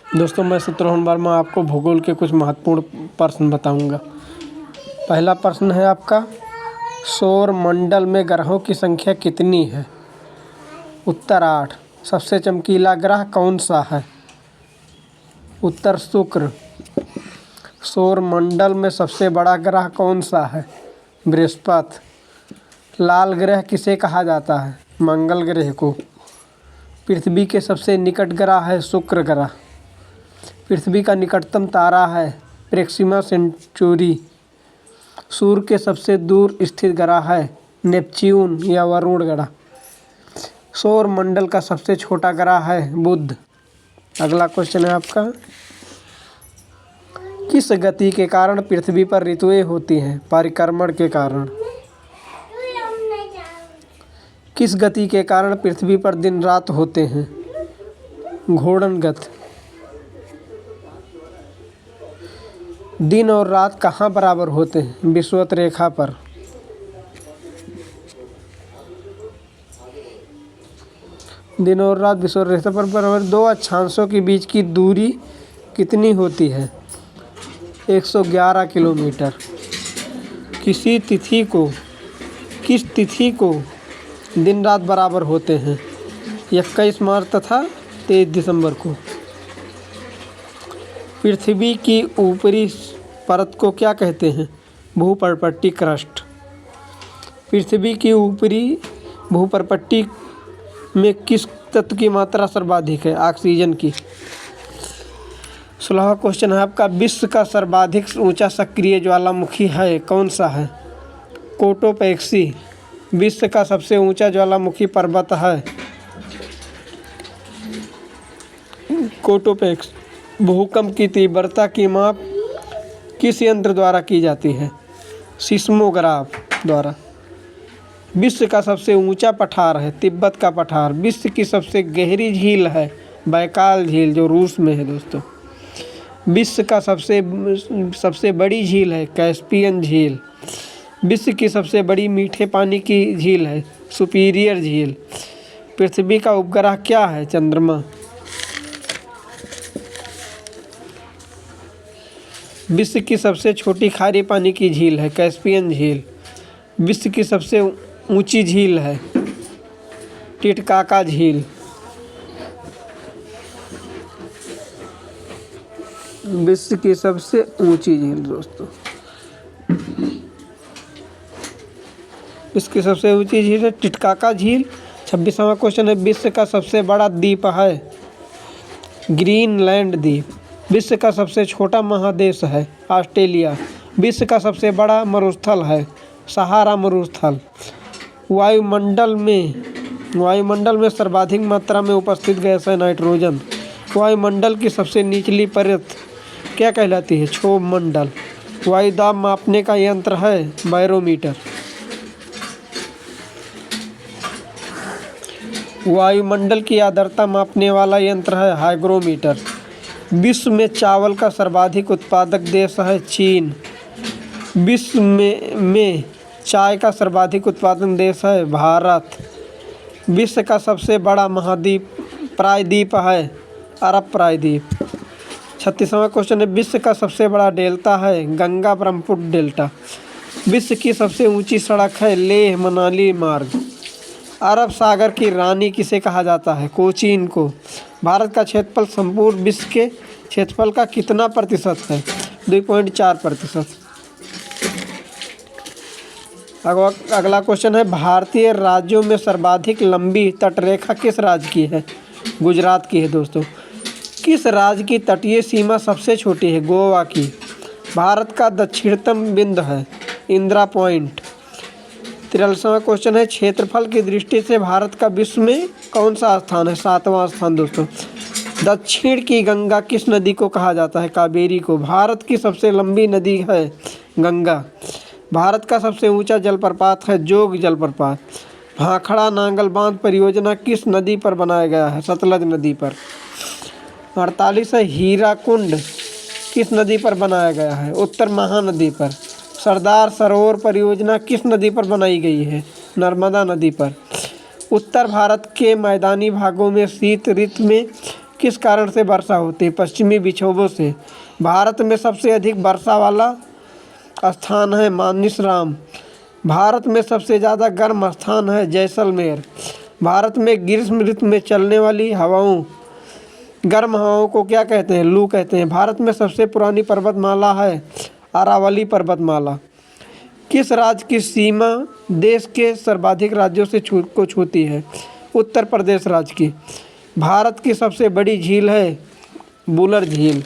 दोस्तों मैं शत्रुघ्न वर्मा आपको भूगोल के कुछ महत्वपूर्ण प्रश्न बताऊंगा। पहला प्रश्न है आपका, सौर मंडल में ग्रहों की संख्या कितनी है? उत्तर 8। सबसे चमकीला ग्रह कौन सा है? उत्तर शुक्र। सौर मंडल में सबसे बड़ा ग्रह कौन सा है? बृहस्पति। लाल ग्रह किसे कहा जाता है? मंगल ग्रह को। पृथ्वी के सबसे निकट ग्रह है शुक्र ग्रह। पृथ्वी का निकटतम तारा है प्रोक्सिमा सेंचुरी। सूर्य के सबसे दूर स्थित ग्रह है नेपच्यून या वरुण ग्रह। सौर मंडल का सबसे छोटा ग्रह है बुध। अगला क्वेश्चन है आपका, किस गति के कारण पृथ्वी पर ऋतुएं होती हैं? परिक्रमण के कारण। किस गति के कारण पृथ्वी पर दिन रात होते हैं? घूर्णन गति। दिन और रात कहाँ बराबर होते हैं? विषुवत रेखा पर। दिन और रात विषुवत रेखा पर बराबर। दो अक्षांशों के बीच की दूरी कितनी होती है? 111 किलोमीटर। किस तिथि को दिन रात बराबर होते हैं? 21 मार्च तथा 23 दिसंबर को। पृथ्वी की ऊपरी परत को क्या कहते हैं? भूपर्पट्टी क्रस्ट। पृथ्वी की ऊपरी भूपर्पट्टी में किस तत्व की मात्रा सर्वाधिक है? ऑक्सीजन की। 16वां क्वेश्चन है आपका, विश्व का सर्वाधिक ऊंचा सक्रिय ज्वालामुखी है कौन सा है? कोटोपैक्सी। विश्व का सबसे ऊंचा ज्वालामुखी पर्वत है कोटोपैक्सी। भूकंप की तीव्रता की माप किस यंत्र द्वारा की जाती है? सिस्मोग्राफ द्वारा। विश्व का सबसे ऊंचा पठार है तिब्बत का पठार। विश्व की सबसे गहरी झील है बैकाल झील जो रूस में है दोस्तों। विश्व का सबसे बड़ी झील है कैस्पियन झील। विश्व की सबसे बड़ी मीठे पानी की झील है सुपीरियर झील। पृथ्वी का उपग्रह क्या है? चंद्रमा। विश्व की सबसे छोटी खारे पानी की झील है कैस्पियन झील। विश्व की सबसे ऊंची झील है टिटकाका झील। विश्व की सबसे ऊंची झील दोस्तों, इसकी सबसे ऊंची झील है टिटकाका झील। 26वां क्वेश्चन है, विश्व का सबसे बड़ा द्वीप है ग्रीनलैंड द्वीप। विश्व का सबसे छोटा महादेश है ऑस्ट्रेलिया। विश्व का सबसे बड़ा मरुस्थल है सहारा मरुस्थल। वायुमंडल में सर्वाधिक मात्रा में उपस्थित गैस है नाइट्रोजन। वायुमंडल की सबसे निचली परत क्या कहलाती है? क्षोभ मंडल। वायुदाब मापने का यंत्र है बैरोमीटर। वायुमंडल की आर्द्रता मापने वाला यंत्र है हाइग्रोमीटर। विश्व में चावल का सर्वाधिक उत्पादक देश है चीन। विश्व में चाय का सर्वाधिक उत्पादन देश है भारत। विश्व का सबसे बड़ा प्रायद्वीप है अरब प्रायद्वीप। 36वां क्वेश्चन है, विश्व का सबसे बड़ा डेल्टा है गंगा ब्रह्मपुत्र डेल्टा। विश्व की सबसे ऊंची सड़क है लेह मनाली मार्ग। अरब सागर की रानी किसे कहा जाता है? कोचीन को। भारत का क्षेत्रफल संपूर्ण विश्व के क्षेत्रफल का कितना प्रतिशत है? 2.4%। अगला क्वेश्चन है, भारतीय राज्यों में सर्वाधिक लंबी तटरेखा किस राज्य की है? गुजरात की है दोस्तों। किस राज्य की तटीय सीमा सबसे छोटी है? गोवा की। भारत का दक्षिणतम बिंदु है इंदिरा पॉइंट। 43वां क्वेश्चन है, क्षेत्रफल की दृष्टि से भारत का विश्व में कौन सा स्थान है? 7वां स्थान दोस्तों। दक्षिण की गंगा किस नदी को कहा जाता है? कावेरी को। भारत की सबसे लंबी नदी है गंगा। भारत का सबसे ऊंचा जलप्रपात है जोग जलप्रपात। भाखड़ा नांगल बांध परियोजना किस नदी पर बनाया गया है? सतलज नदी पर। 48 है, हीराकुंड किस नदी पर बनाया गया है? उत्तर महानदी पर। सरदार सरोवर परियोजना किस नदी पर बनाई गई है? नर्मदा नदी पर। उत्तर भारत के मैदानी भागों में शीत ऋतु में किस कारण से वर्षा होती है? पश्चिमी विक्षोभों से। भारत में सबसे अधिक वर्षा वाला स्थान है मानसरोवर। भारत में सबसे ज़्यादा गर्म स्थान है जैसलमेर। भारत में ग्रीष्म ऋतु में चलने वाली हवाओं, गर्म हवाओं को क्या कहते हैं? लू कहते हैं। भारत में सबसे पुरानी पर्वतमाला है अरावली पर्वतमाला। किस राज्य की सीमा देश के सर्वाधिक राज्यों से को छूती है? उत्तर प्रदेश राज्य की। भारत की सबसे बड़ी झील है वुलर झील।